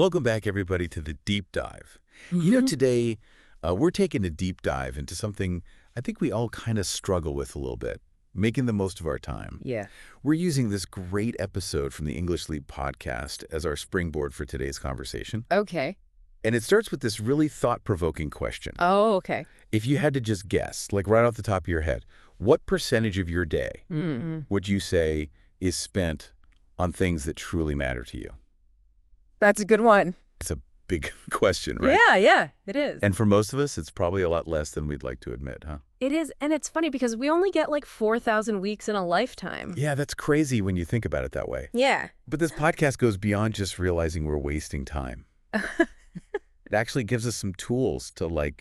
Welcome back, everybody, to the Deep Dive. Today we're taking a deep dive into something I think we all kind of struggle with a little bit, making the most of our time. Yeah. We're using this great episode from the English Leap podcast as our springboard for today's conversation. Okay. And it starts with this really thought-provoking question. Oh, okay. If you had to just guess, like right off the top of your head, what percentage of your day would you say is spent on things that truly matter to you? That's a good one. It's a big question, right? Yeah, it is. And for most of us, it's probably a lot less than we'd like to admit, huh? It is, and it's funny because we only get like 4,000 weeks in a lifetime. Yeah, that's crazy when you think about it that way. Yeah. But this podcast goes beyond just realizing we're wasting time. It actually gives us some tools to,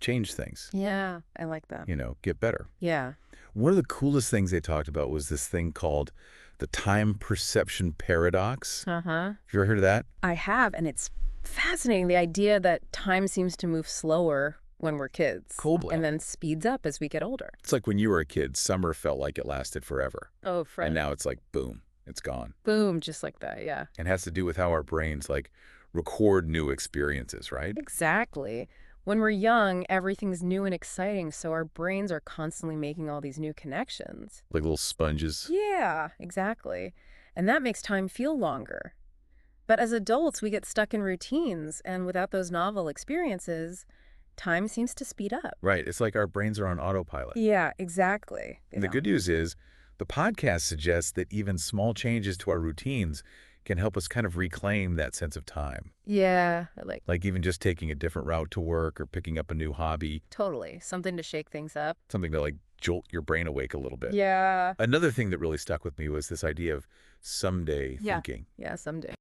change things. Yeah, I like that. Get better. Yeah. One of the coolest things they talked about was this thing called the time perception paradox. Uh-huh. Have you ever heard of that? I have, and it's fascinating, the idea that time seems to move slower when we're kids. Cool. And then speeds up as we get older. It's like when you were a kid, summer felt like it lasted forever. Oh, And now it's like, boom, it's gone. Boom, just like that, yeah. And it has to do with how our brains, record new experiences, right? Exactly. When we're young, everything's new and exciting, so our brains are constantly making all these new connections. Like little sponges. Yeah, exactly. And that makes time feel longer. But as adults, we get stuck in routines, and without those novel experiences, time seems to speed up. Right. It's like our brains are on autopilot. Yeah, exactly. And the good news is the podcast suggests that even small changes to our routines can help us kind of reclaim that sense of time. Yeah, Like even just taking a different route to work or picking up a new hobby. totally. Something to shake things up. Something to jolt your brain awake a little bit. Yeah. Another thing that really stuck with me was this idea of someday Yeah. thinking. Yeah, someday.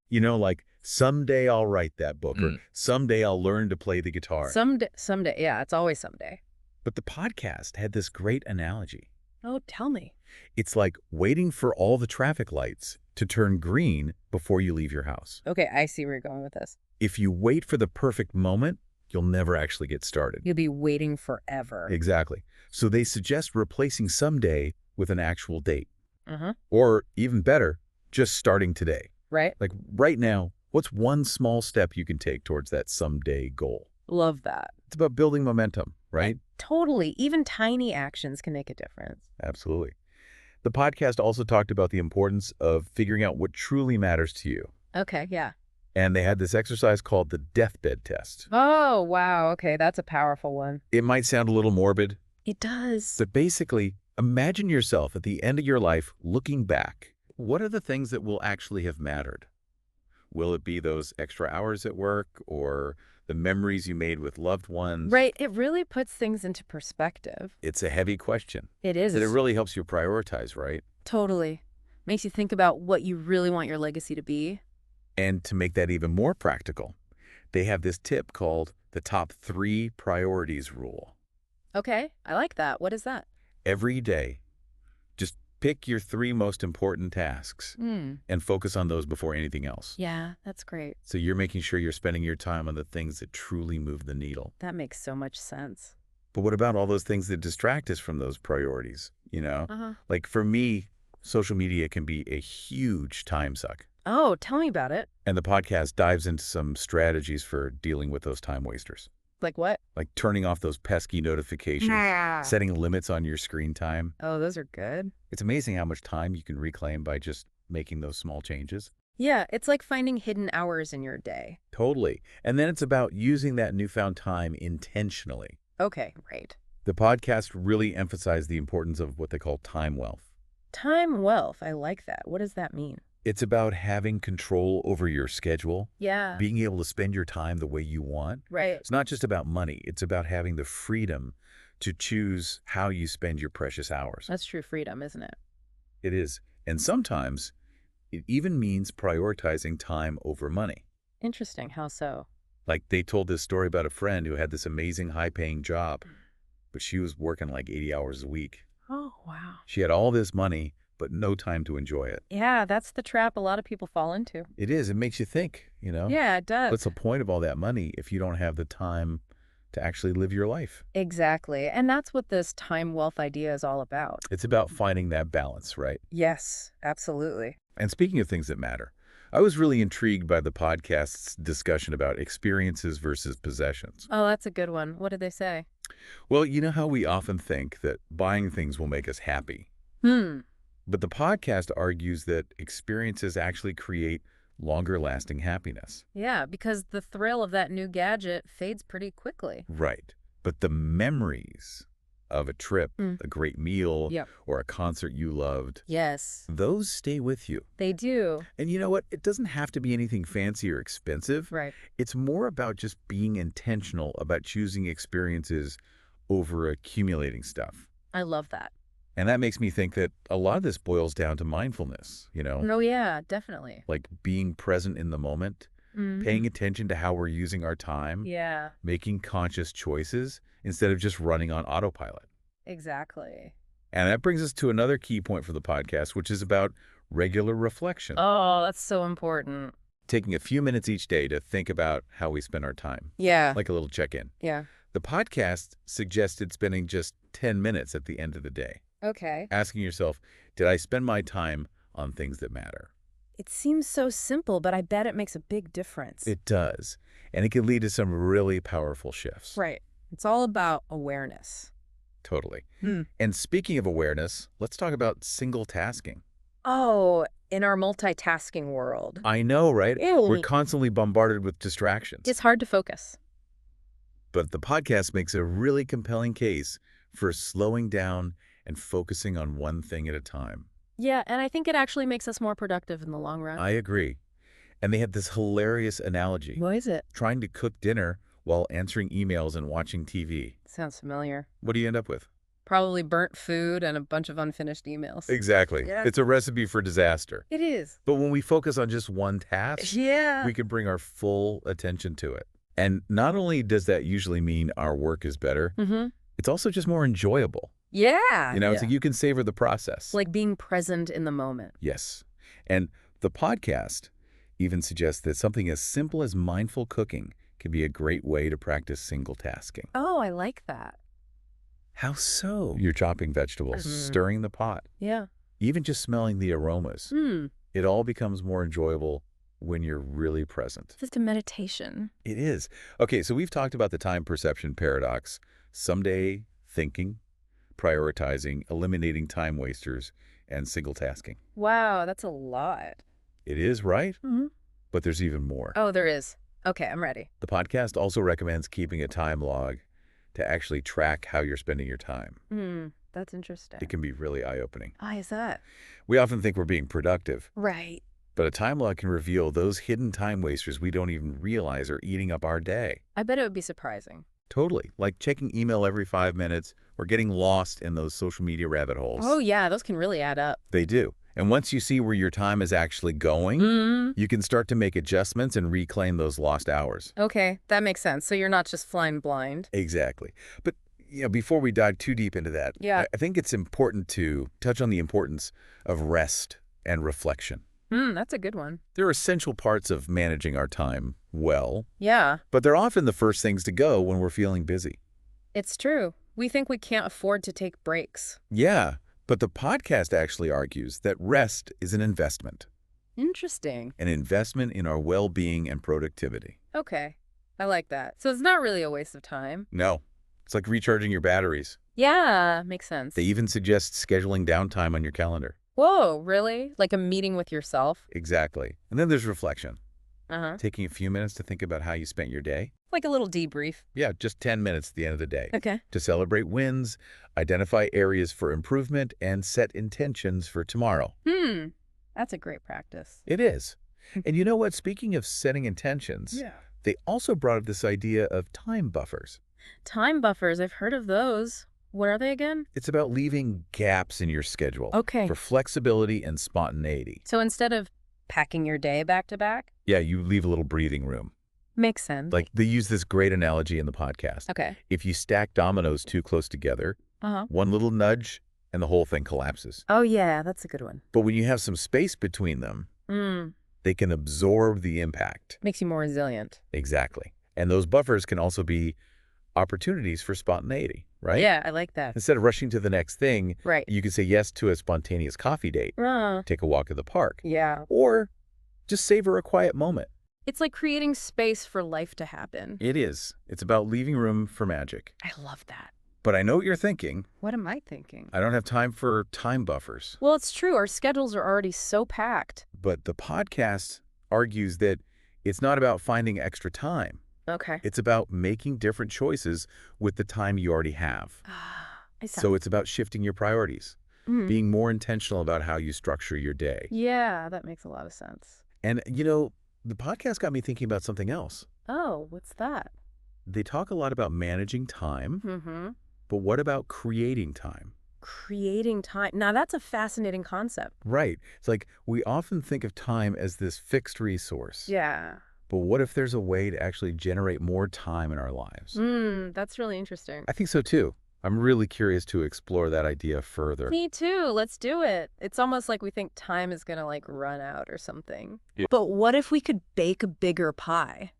Someday I'll write that book or someday I'll learn to play the guitar. Someday. Yeah, it's always someday. But the podcast had this great analogy. Oh, tell me. It's like waiting for all the traffic lights to turn green before you leave your house. Okay, I see where you're going with this. If you wait for the perfect moment, you'll never actually get started. You'll be waiting forever. Exactly. So they suggest replacing someday with an actual date. Uh-huh. Or even better, just starting today. Right? Like right now, what's one small step you can take towards that someday goal? Love that. It's about building momentum, right? Totally. Even tiny actions can make a difference. Absolutely. The podcast also talked about the importance of figuring out what truly matters to you. Okay, yeah. And they had this exercise called the deathbed test. Oh, wow. Okay, that's a powerful one. It might sound a little morbid, It does. but basically, imagine yourself at the end of your life looking back. What are the things that will actually have mattered? Will it be those extra hours at work or the memories you made with loved ones? Right. It really puts things into perspective. It's a heavy question. It is. But it really helps you prioritize, right? Totally. Makes you think about what you really want your legacy to be. And to make that even more practical, they have this tip called the top 3 priorities rule. Okay, I like that. What is that? Every day, just pick your 3 most important tasks and focus on those before anything else. Yeah, that's great. So you're making sure you're spending your time on the things that truly move the needle. That makes so much sense. But what about all those things that distract us from those priorities, Uh-huh. Like for me, social media can be a huge time suck. Oh, tell me about it. And the podcast dives into some strategies for dealing with those time wasters. Like what? Like turning off those pesky notifications, setting limits on your screen time. Oh, those are good. It's amazing how much time you can reclaim by just making those small changes. Yeah, it's like finding hidden hours in your day. Totally. And then it's about using that newfound time intentionally. Okay, right. The podcast really emphasized the importance of what they call time wealth. Time wealth. I like that. What does that mean? It's about having control over your schedule, Yeah. being able to spend your time the way you want. Right. It's not just about money. It's about having the freedom to choose how you spend your precious hours. That's true freedom, isn't it? It is. And sometimes it even means prioritizing time over money. Interesting. How so? Like they told this story about a friend who had this amazing high-paying job, but she was working like 80 hours a week. Oh, wow. She had all this money, but no time to enjoy it. Yeah, that's the trap a lot of people fall into. It is. It makes you think, Yeah, it does. What's the point of all that money if you don't have the time to actually live your life? Exactly. And that's what this time wealth idea is all about. It's about finding that balance, right? Yes, absolutely. And speaking of things that matter, I was really intrigued by the podcast's discussion about experiences versus possessions. Oh, that's a good one. What did they say? Well, you know how we often think that buying things will make us happy, Hmm. but the podcast argues that experiences actually create longer-lasting happiness. Yeah, because the thrill of that new gadget fades pretty quickly. Right. But the memories of a trip, Mm. a great meal, Yep. or a concert you loved, Yes, those stay with you. they do. And you know what? It doesn't have to be anything fancy or expensive. Right. It's more about just being intentional about choosing experiences over accumulating stuff. I love that. And that makes me think that a lot of this boils down to mindfulness, Oh, yeah, definitely. like being present in the moment, Mm. paying attention to how we're using our time, Yeah, making conscious choices instead of just running on autopilot. exactly. And that brings us to another key point for the podcast, which is about regular reflection. Oh, that's so important. Taking a few minutes each day to think about how we spend our time, Yeah. like a little check-in. Yeah. The podcast suggested spending just 10 minutes at the end of the day, Okay. asking yourself, did I spend my time on things that matter? It seems so simple, but I bet it makes a big difference. It does. And it can lead to some really powerful shifts. Right. It's all about awareness. Totally. Hmm. And speaking of awareness, let's talk about single tasking. Oh, in our multitasking world. I know, right? Ew. We're constantly bombarded with distractions. It's hard to focus. But the podcast makes a really compelling case for slowing down and focusing on one thing at a time. Yeah, and I think it actually makes us more productive in the long run. I agree. And they had this hilarious analogy. What is it? Trying to cook dinner while answering emails and watching TV. Sounds familiar. What do you end up with? Probably burnt food and a bunch of unfinished emails. Exactly. Yeah. It's a recipe for disaster. It is. But when we focus on just one task, Yeah. we can bring our full attention to it. And not only does that usually mean our work is better, Mm-hmm. it's also just more enjoyable. Yeah. You know, it's like you can savor the process. like being present in the moment. Yes. And the podcast even suggests that something as simple as mindful cooking can be a great way to practice single tasking. Oh, I like that. How so? You're chopping vegetables, stirring the pot, Yeah. even just smelling the aromas. Hmm. It all becomes more enjoyable when you're really present. Just a meditation. It is. Okay, so we've talked about the time perception paradox, someday thinking, prioritizing, eliminating time wasters, and single tasking. Wow, that's a lot. It is, right? Mm-hmm. But there's even more. Oh, there is. Okay, I'm ready. The podcast also recommends keeping a time log to actually track how you're spending your time. That's interesting. It can be really eye-opening. Why is that? We often think we're being productive, Right. but a time log can reveal those hidden time wasters we don't even realize are eating up our day. I bet it would be surprising. Totally. Like checking email every 5 minutes or getting lost in those social media rabbit holes. Oh, yeah, those can really add up. They do. And once you see where your time is actually going, you can start to make adjustments and reclaim those lost hours. Okay, that makes sense. So you're not just flying blind. Exactly. But before we dive too deep into that, Yeah. I think it's important to touch on the importance of rest and reflection. That's a good one. They're essential parts of managing our time well, Yeah, but they're often the first things to go when we're feeling busy. it's true. We think we can't afford to take breaks. Yeah, but the podcast actually argues that rest is an investment Interesting. in our well-being and productivity. Okay, I like that. So it's not really a waste of time. No, it's like recharging your batteries. Yeah, makes sense. They even suggest scheduling downtime on your calendar. Whoa, really? Like a meeting with yourself? Exactly. And then there's reflection. Uh-huh. Taking a few minutes to think about how you spent your day. Like a little debrief. Yeah, just 10 minutes at the end of the day. Okay. To celebrate wins, identify areas for improvement, and set intentions for tomorrow. That's a great practice. It is. And you know what? Speaking of setting intentions, they also brought up this idea of time buffers. Time buffers, I've heard of those. What are they again? It's about leaving gaps in your schedule Okay. for flexibility and spontaneity. So instead of packing your day back to back? Yeah, you leave a little breathing room. Makes sense. Like they use this great analogy in the podcast. Okay. If you stack dominoes too close together, Uh-huh. one little nudge and the whole thing collapses. Oh, yeah, that's a good one. But when you have some space between them, they can absorb the impact. Makes you more resilient. Exactly. And those buffers can also be opportunities for spontaneity, right? Yeah, I like that. Instead of rushing to the next thing, Right. you can say yes to a spontaneous coffee date, take a walk at the park, Yeah. or Just savor a quiet moment. It's like creating space for life to happen. It is. It's about leaving room for magic. I love that. But I know what you're thinking. What am I thinking? I don't have time for time buffers. Well, it's true. Our schedules are already so packed. But the podcast argues that it's not about finding extra time. Okay. It's about making different choices with the time you already have. So it's about shifting your priorities, being more intentional about how you structure your day. Yeah, that makes a lot of sense. And, you know, the podcast got me thinking about something else. Oh, what's that? They talk a lot about managing time, but what about creating time? Creating time. Now, that's a fascinating concept. Right. It's like we often think of time as this fixed resource. Yeah. But what if there's a way to actually generate more time in our lives? That's really interesting. I think so too. I'm really curious to explore that idea further. Me too. Let's do it. It's almost like we think time is going to like run out or something. Yeah. But what if we could bake a bigger pie?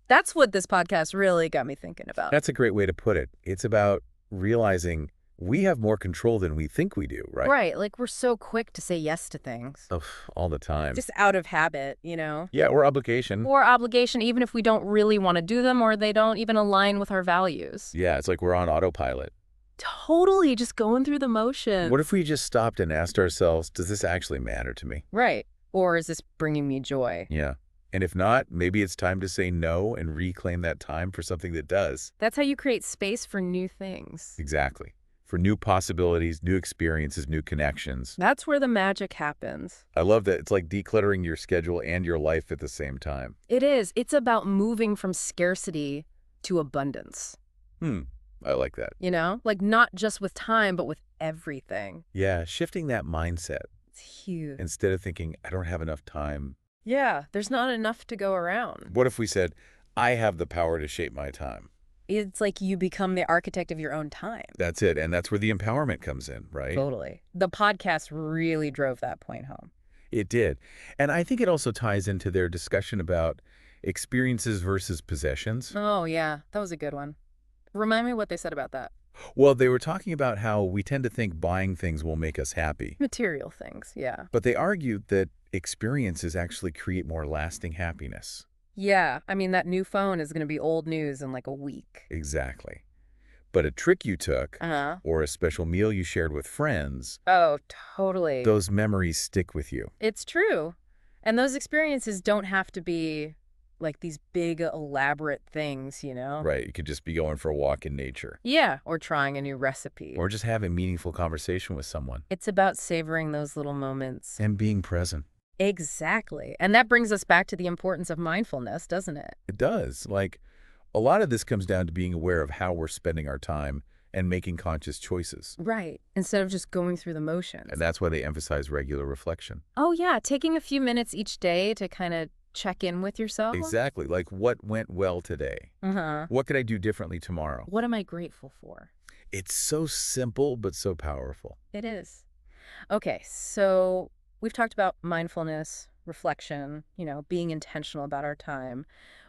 That's what this podcast really got me thinking about. That's a great way to put it. It's about realizing we have more control than we think we do, right? Right. Like we're so quick to say yes to things. Oh, all the time. Just out of habit, you know? Yeah, or obligation. Or obligation, even if we don't really want to do them or they don't even align with our values. Yeah, it's like we're on autopilot. Totally, just going through the motions. What if we just stopped and asked ourselves, does this actually matter to me? Right. Or is this bringing me joy? Yeah. And if not, maybe it's time to say no and reclaim that time for something that does. That's how you create space for new things. Exactly. For new possibilities, new experiences, new connections. That's where the magic happens. I love that it's like decluttering your schedule and your life at the same time. It is. It's about moving from scarcity to abundance. I like that. You know? Like not just with time, but with everything. Yeah, shifting that mindset. It's huge. Instead of thinking, I don't have enough time. Yeah, there's not enough to go around. What if we said, I have the power to shape my time? It's like you become the architect of your own time. That's it. And that's where the empowerment comes in, right? Totally. The podcast really drove that point home. It did. And I think it also ties into their discussion about experiences versus possessions. Oh, yeah. That was a good one. Remind me what they said about that. Well, they were talking about how we tend to think buying things will make us happy. Material things, yeah. But they argued that experiences actually create more lasting happiness. Yeah, I mean, that new phone is going to be old news in like a week. Exactly. But a trick you took, Uh-huh. or a special meal you shared with friends, Oh, totally. those memories stick with you. It's true. And those experiences don't have to be like these big, elaborate things, you know? Right. You could just be going for a walk in nature. Yeah, or trying a new recipe. Or just having a meaningful conversation with someone. It's about savoring those little moments. And being present. Exactly. And that brings us back to the importance of mindfulness, doesn't it? It does. Like, a lot of this comes down to being aware of how we're spending our time and making conscious choices. Right. Instead of just going through the motions. And that's why they emphasize regular reflection. Oh, yeah. Taking a few minutes each day to kind of check in with yourself. Exactly. Like, what went well today? Uh-huh. What could I do differently tomorrow? What am I grateful for? It's so simple, but so powerful. It is. Okay, so we've talked about mindfulness, reflection, you know, being intentional about our time.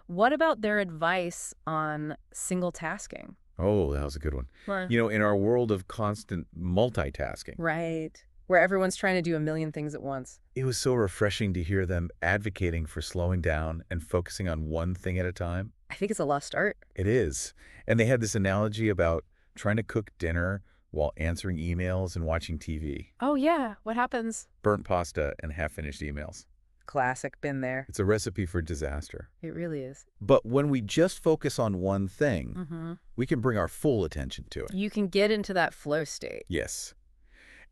What about their advice on single tasking? Oh, that was a good one. Right. You know, in our world of constant multitasking, Right. Where everyone's trying to do a million things at once. it was so refreshing to hear them advocating for slowing down and focusing on one thing at a time. I think it's a lost art. It is. And they had this analogy about trying to cook dinner while answering emails and watching TV. Oh, yeah. What happens? Burnt pasta and half-finished emails. Classic. Been there. It's a recipe for disaster. It really is. But when we just focus on one thing, Mm-hmm. we can bring our full attention to it. You can get into that flow state. Yes.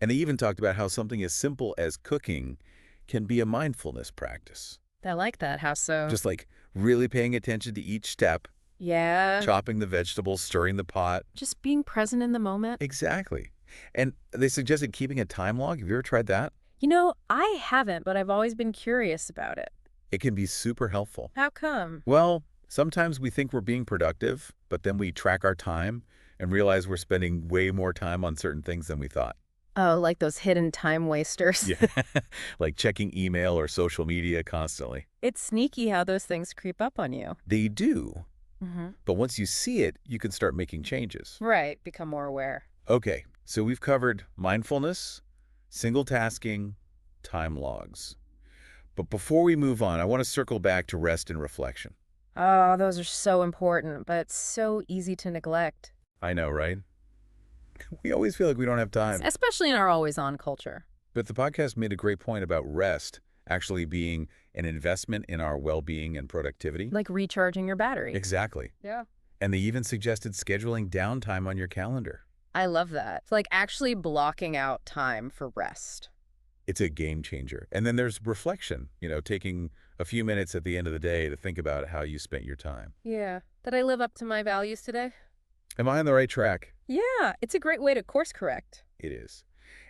And they even talked about how something as simple as cooking can be a mindfulness practice. I like that. How so? Just like really paying attention to each step, Yeah. chopping the vegetables, stirring the pot. Just being present in the moment. Exactly. And they suggested keeping a time log. Have you ever tried that? You know, I haven't, but I've always been curious about it. It can be super helpful. How come? Well, sometimes we think we're being productive, but then we track our time and realize we're spending way more time on certain things than we thought. Oh, like those hidden time wasters. Yeah. Like checking email or social media constantly. It's sneaky how those things creep up on you. They do. Mm-hmm. But once you see it, you can start making changes. Right. Become more aware. Okay, so we've covered mindfulness, single tasking, time logs. But before we move on, I want to circle back to rest and reflection. Oh, those are so important, but so easy to neglect, I know, right? We always feel like we don't have time. especially in our always-on culture. But the podcast made a great point about rest actually being an investment in our well-being and productivity. Like recharging your battery. Exactly. Yeah. And they even suggested scheduling downtime on your calendar. I love that. It's like actually blocking out time for rest. It's a game changer. And then there's reflection, taking a few minutes at the end of the day to think about how you spent your time. Yeah. Did I live up to my values today? Am I on the right track? Yeah, it's a great way to course correct. It is.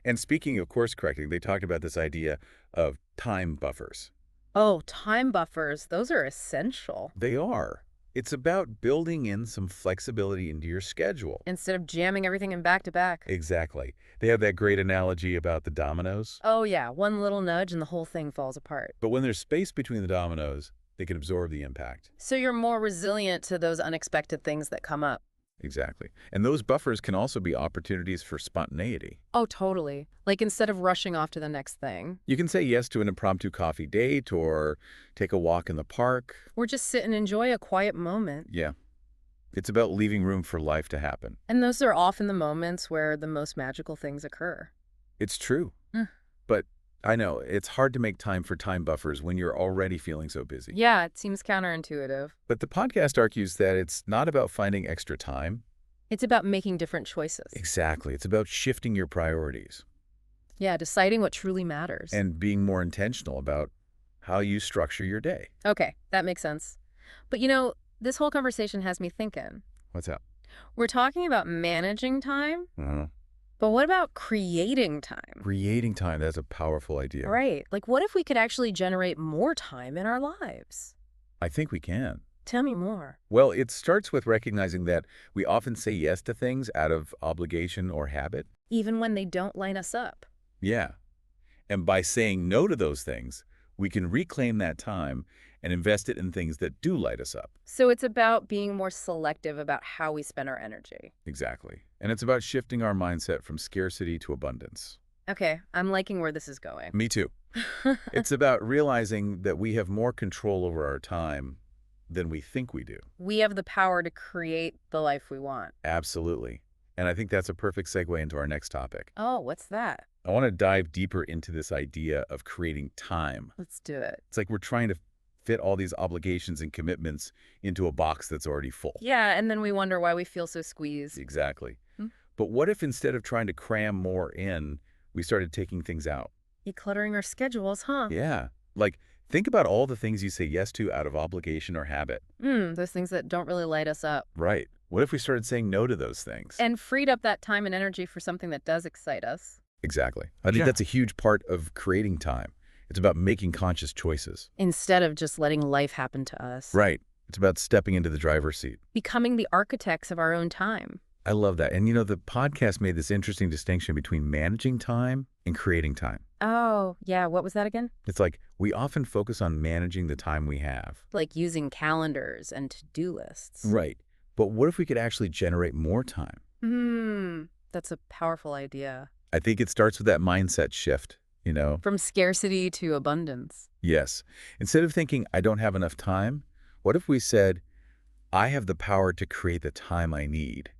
And speaking of course correcting, they talked about this idea of time buffers. Oh, time buffers, those are essential. They are. It's about building in some flexibility into your schedule. Instead of jamming everything in back to back. Exactly. They have that great analogy about the dominoes. Oh yeah, one little nudge and the whole thing falls apart. But when there's space between the dominoes, they can absorb the impact. So you're more resilient to those unexpected things that come up. Exactly. And those buffers can also be opportunities for spontaneity. Oh, totally. Like instead of rushing off to the next thing. You can say yes to an impromptu coffee date or take a walk in the park. Or just sit and enjoy a quiet moment. Yeah. It's about leaving room for life to happen. And those are often the moments where the most magical things occur. It's true. Mm. But I know it's hard to make time for time buffers when you're already feeling so busy. Yeah, it seems counterintuitive. But the podcast argues that it's not about finding extra time. It's about making different choices. Exactly. It's about shifting your priorities Yeah, deciding what truly matters. and being more intentional about how you structure your day. Okay, that makes sense. But this whole conversation has me thinking. What's up? We're talking about managing time, Uh-huh. but what about creating time? Creating time, that's a powerful idea. Right. Like, what if we could actually generate more time in our lives? I think we can. Tell me more. Well, it starts with recognizing that we often say yes to things out of obligation or habit. Even when they don't line us up. Yeah. And by saying no to those things, we can reclaim that time and invest it in things that do light us up. So it's about being more selective about how we spend our energy. Exactly. And it's about shifting our mindset from scarcity to abundance. Okay, I'm liking where this is going. Me too. It's about realizing that we have more control over our time than we think we do. We have the power to create the life we want. Absolutely. And I think that's a perfect segue into our next topic. Oh, what's that? I want to dive deeper into this idea of creating time. Let's do it. It's like we're trying to fit all these obligations and commitments into a box that's already full. Yeah, and then we wonder why we feel so squeezed. Exactly. Hmm. But what if instead of trying to cram more in, we started taking things out? Decluttering our schedules, huh? Yeah. Like, think about all the things you say yes to out of obligation or habit. Those things that don't really light us up. Right. What if we started saying no to those things? And freed up that time and energy for something that does excite us. Exactly. I think that's a huge part of creating time. It's about making conscious choices. Instead of just letting life happen to us. Right. It's about stepping into the driver's seat. Becoming the architects of our own time. I love that. And the podcast made this interesting distinction between managing time and creating time. Oh, yeah. What was that again? It's like we often focus on managing the time we have. Like using calendars and to-do lists. Right. But what if we could actually generate more time? That's a powerful idea. I think it starts with that mindset shift, From scarcity to abundance. Yes. Instead of thinking, I don't have enough time, what if we said, I have the power to create the time I need?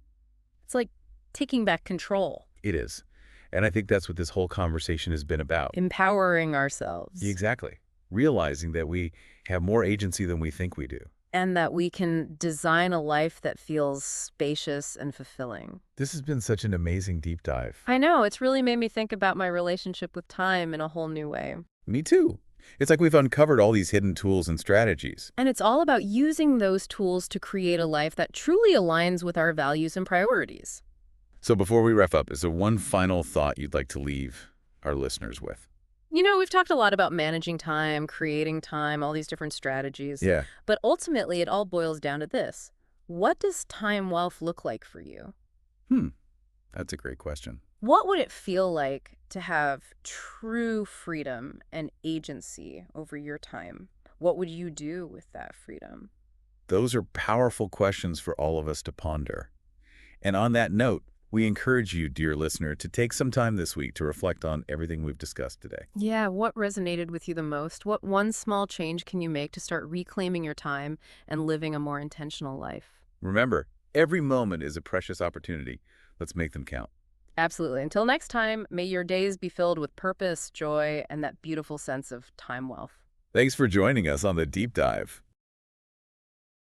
It's like taking back control. It is. And I think that's what this whole conversation has been about. Empowering ourselves. Exactly. Realizing that we have more agency than we think we do. And that we can design a life that feels spacious and fulfilling. This has been such an amazing deep dive. I know, it's really made me think about my relationship with time in a whole new way. Me too. It's like we've uncovered all these hidden tools and strategies. And it's all about using those tools to create a life that truly aligns with our values and priorities. So before we wrap up, is there one final thought you'd like to leave our listeners with? We've talked a lot about managing time, creating time, all these different strategies. Yeah. But ultimately, it all boils down to this. What does time wealth look like for you? That's a great question. What would it feel like to have true freedom and agency over your time? What would you do with that freedom? Those are powerful questions for all of us to ponder. And on that note, We encourage you, dear listener, to take some time this week to reflect on everything we've discussed today. Yeah, what resonated with you the most? What one small change can you make to start reclaiming your time and living a more intentional life? Remember, every moment is a precious opportunity. Let's make them count. Absolutely. Until next time, may your days be filled with purpose, joy, and that beautiful sense of time wealth. Thanks for joining us on the deep dive.